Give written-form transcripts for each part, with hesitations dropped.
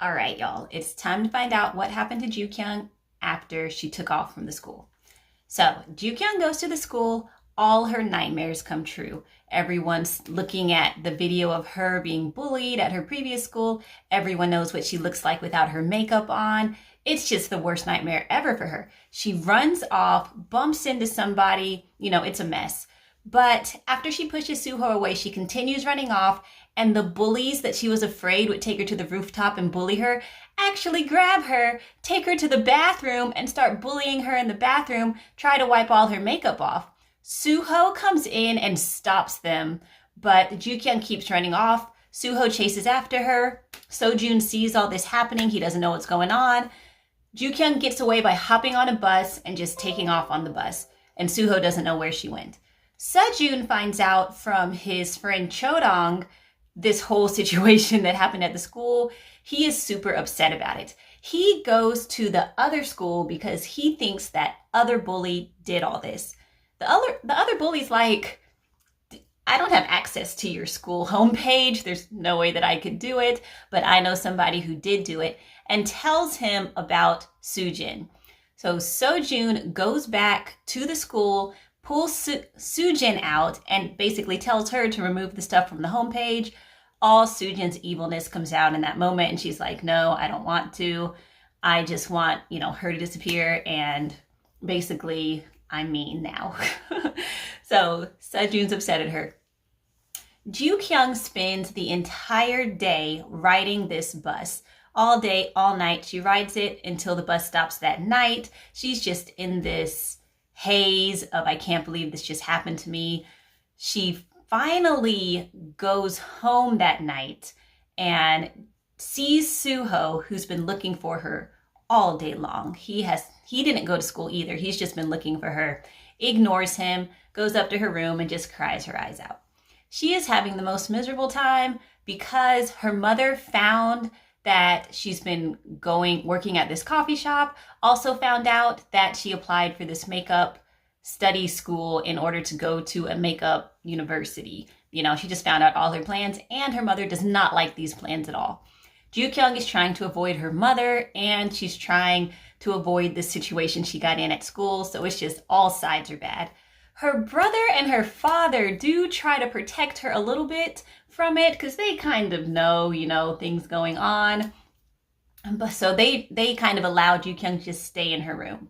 All right, y'all, it's time to find out what happened to Ju-kyung after she took off from the school. So Ju-kyung goes to the school. All her nightmares come true. Everyone's looking at the video of her being bullied at her previous school. Everyone knows what she looks like without her makeup on. It's just the worst nightmare ever for her. She runs off, bumps into somebody. It's a mess. But after she pushes Suho away, she continues running off, and the bullies that she was afraid would take her to the rooftop and bully her actually grab her, take her to the bathroom, and start bullying her in the bathroom, try to wipe all her makeup off. Suho comes in and stops them, but Ju-kyung keeps running off. Suho chases after her. Seo-joon sees all this happening. He doesn't know what's going on. Ju-kyung gets away by hopping on a bus and just taking off on the bus, and Suho doesn't know where she went. Seo-joon finds out from his friend Chodong this whole situation that happened at the school. He is super upset about it. He goes to the other school because he thinks that other bully did all this. The other bully's like, I don't have access to your school homepage. There's no way that I could do it, but I know somebody who did do it, and tells him about Seo-joon. So Seo-joon goes back to the school, pulls Seo-joon out, and basically tells her to remove the stuff from the homepage. All Seo-joon's evilness comes out in that moment, and she's like, no, I don't want to. I just want, her to disappear, and basically I'm mean now. So Seo-joon's upset at her. Ju-kyung spends the entire day riding this bus. All day, all night. She rides it until the bus stops that night. She's just in this haze of, I can't believe this just happened to me. She finally goes home that night and sees Suho, who's been looking for her all day long. He didn't go to school either. He's just been looking for her. Ignores him, goes up to her room and just cries her eyes out. She is having the most miserable time because her mother found that she's been working at this coffee shop, also found out that she applied for this makeup study school in order to go to a makeup university. She just found out all her plans, and her mother does not like these plans at all. Ju-kyung is trying to avoid her mother, and she's trying to avoid the situation she got in at school, so it's just all sides are bad. Her brother and her father do try to protect her a little bit from it because they kind of know, things going on. But so they kind of allow Ju-kyung to just stay in her room.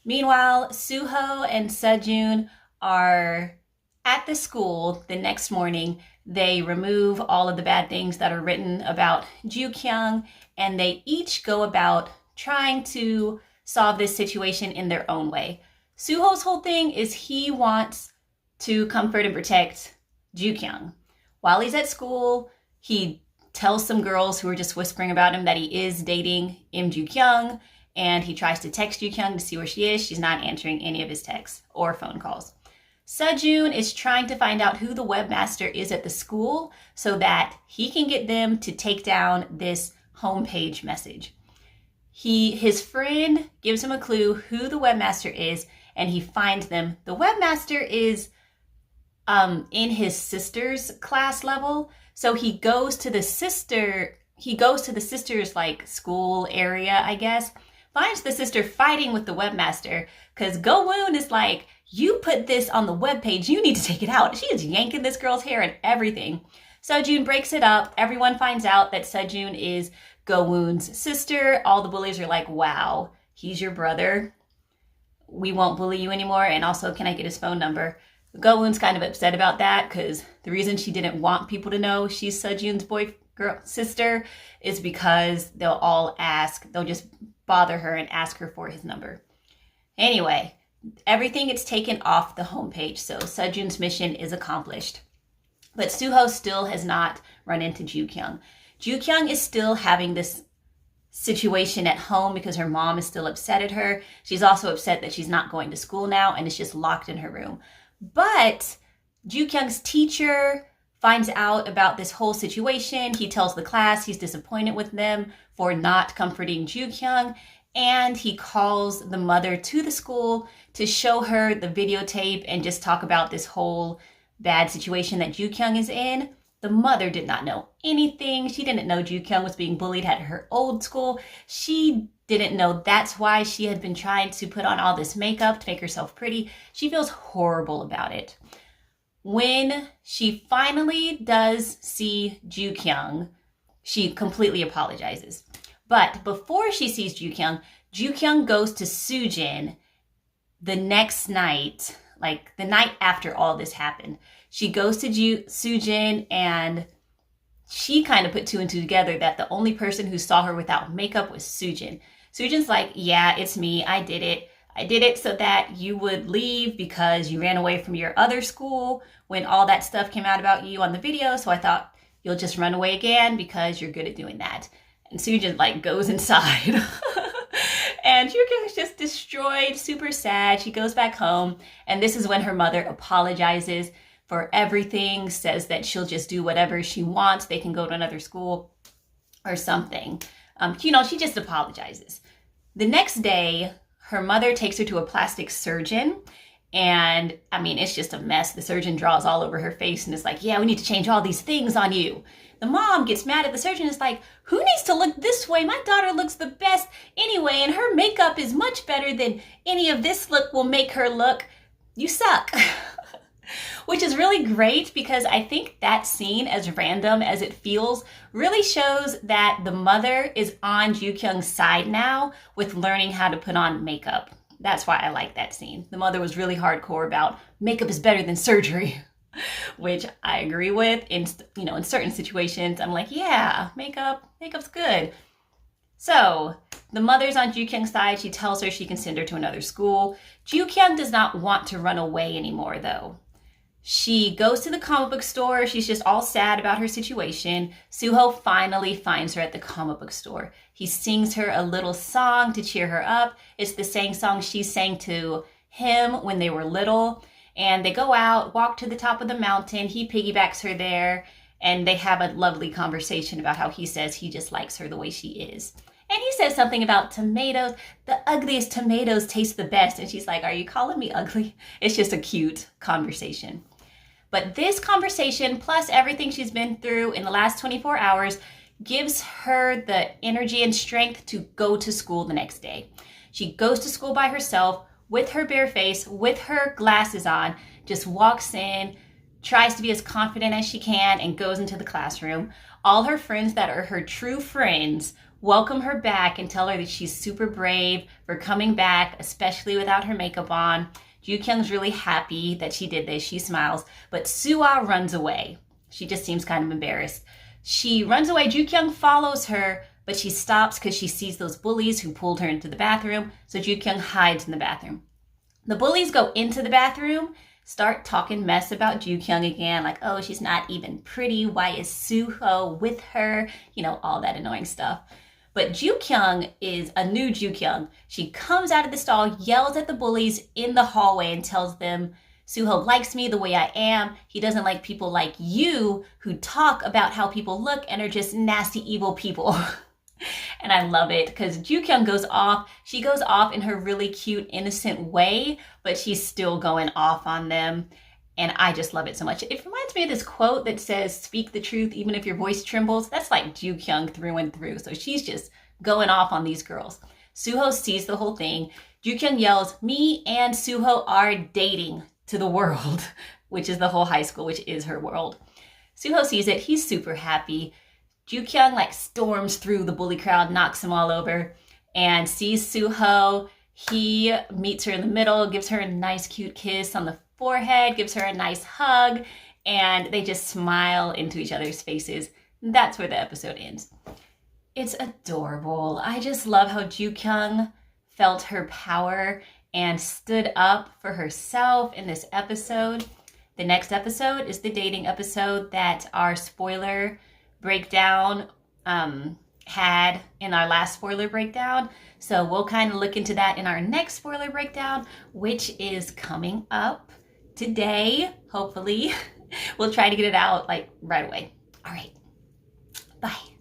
Meanwhile, Suho and Seo-joon are at the school the next morning. They remove all of the bad things that are written about Ju-kyung, and they each go about trying to solve this situation in their own way. Suho's whole thing is he wants to comfort and protect Ju-kyung. While he's at school, he tells some girls who are just whispering about him that he is dating Ju-kyung, and he tries to text Ju-kyung to see where she is. She's not answering any of his texts or phone calls. Seo-joon is trying to find out who the webmaster is at the school so that he can get them to take down this homepage message. His friend gives him a clue who the webmaster is, and he finds them. The webmaster is in his sister's class level. So he goes to the sister's like school area, I guess, finds the sister fighting with the webmaster because Go-woon is like, you put this on the webpage, you need to take it out. She is yanking this girl's hair and everything. Seo-joon breaks it up. Everyone finds out that Seo-joon is Go-woon's sister. All the bullies are like, wow, he's your brother. We won't bully you anymore. And also, can I get his phone number? Go-woon's kind of upset about that because the reason she didn't want people to know she's Seo-joon's sister is because they'll just bother her and ask her for his number. Anyway, everything gets taken off the homepage, so Seo-joon's mission is accomplished. But Suho still has not run into Ju-kyung. Ju-kyung is still having this situation at home because her mom is still upset at her. She's also upset that she's not going to school now and is just locked in her room. But Ju-kyung's teacher finds out about this whole situation. He tells the class he's disappointed with them for not comforting Ju-kyung, and he calls the mother to the school to show her the videotape and just talk about this whole bad situation that Ju-kyung is in. The mother did not know anything. She didn't know Ju-kyung was being bullied at her old school. She didn't know that's why she had been trying to put on all this makeup to make herself pretty. She feels horrible about it. When she finally does see Ju-kyung, she completely apologizes. But before she sees Ju-kyung, Ju-kyung goes to Seo-joon the next night, like the night after all this happened. She goes to Seo-joon and she kind of put two and two together that the only person who saw her without makeup was Seo-joon. Seo-joon's like, yeah, it's me. I did it. I did it so that you would leave because you ran away from your other school when all that stuff came out about you on the video. So I thought you'll just run away again because you're good at doing that. And Seo-joon like goes inside. And Ju-kyung is just destroyed, super sad. She goes back home. And this is when her mother apologizes for everything, says that she'll just do whatever she wants. They can go to another school or something. She just apologizes. The next day, her mother takes her to a plastic surgeon. And I mean, it's just a mess. The surgeon draws all over her face and is like, yeah, we need to change all these things on you. The mom gets mad at the surgeon and is like, who needs to look this way? My daughter looks the best anyway, and her makeup is much better than any of this look will make her look. You suck. Which is really great because I think that scene, as random as it feels, really shows that the mother is on Ju-kyung's side now with learning how to put on makeup. That's why I like that scene. The mother was really hardcore about makeup is better than surgery, which I agree with. In certain situations, I'm like, yeah, makeup's good. So the mother's on Ju-kyung's side. She tells her she can send her to another school. Ju-kyung does not want to run away anymore, though. She goes to the comic book store. She's just all sad about her situation. Seo-ho finally finds her at the comic book store. He sings her a little song to cheer her up. It's the same song she sang to him when they were little. And they go out, walk to the top of the mountain. He piggybacks her there. And they have a lovely conversation about how he says he just likes her the way she is. And he says something about tomatoes. The ugliest tomatoes taste the best. And she's like, are you calling me ugly? It's just a cute conversation. But this conversation, plus everything she's been through in the last 24 hours, gives her the energy and strength to go to school the next day. She goes to school by herself with her bare face, with her glasses on, just walks in, tries to be as confident as she can, and goes into the classroom. All her friends that are her true friends welcome her back and tell her that she's super brave for coming back, especially without her makeup on. Ju-kyung's really happy that she did this. She smiles, but Soo-ah runs away. She just seems kind of embarrassed. She runs away. Ju-kyung follows her, but she stops because she sees those bullies who pulled her into the bathroom. So Ju-kyung hides in the bathroom. The bullies go into the bathroom, start talking mess about Ju-kyung again, like, oh, she's not even pretty. Why is Soo-ho with her? All that annoying stuff. But Ju-kyung is a new Ju-kyung. She comes out of the stall, yells at the bullies in the hallway and tells them, Soo-ho likes me the way I am. He doesn't like people like you who talk about how people look and are just nasty, evil people. And I love it because Ju-kyung goes off. She goes off in her really cute, innocent way, but she's still going off on them. And I just love it so much. It reminds me of this quote that says, speak the truth even if your voice trembles. That's like Ju-kyung through and through. So she's just going off on these girls. Soo-ho sees the whole thing. Ju-kyung yells, me and Soo-ho are dating to the world, which is the whole high school, which is her world. Soo-ho sees it. He's super happy. Ju-kyung storms through the bully crowd, knocks them all over, and sees Soo-ho. He meets her in the middle, gives her a nice cute kiss on the forehead, gives her a nice hug, and they just smile into each other's faces. That's where the episode ends. It's adorable. I just love how Ju-kyung felt her power and stood up for herself in this episode. The next episode is the dating episode that our spoiler breakdown had in our last spoiler breakdown. So we'll kind of look into that in our next spoiler breakdown, which is coming up today, hopefully. We'll try to get it out right away. All right. Bye.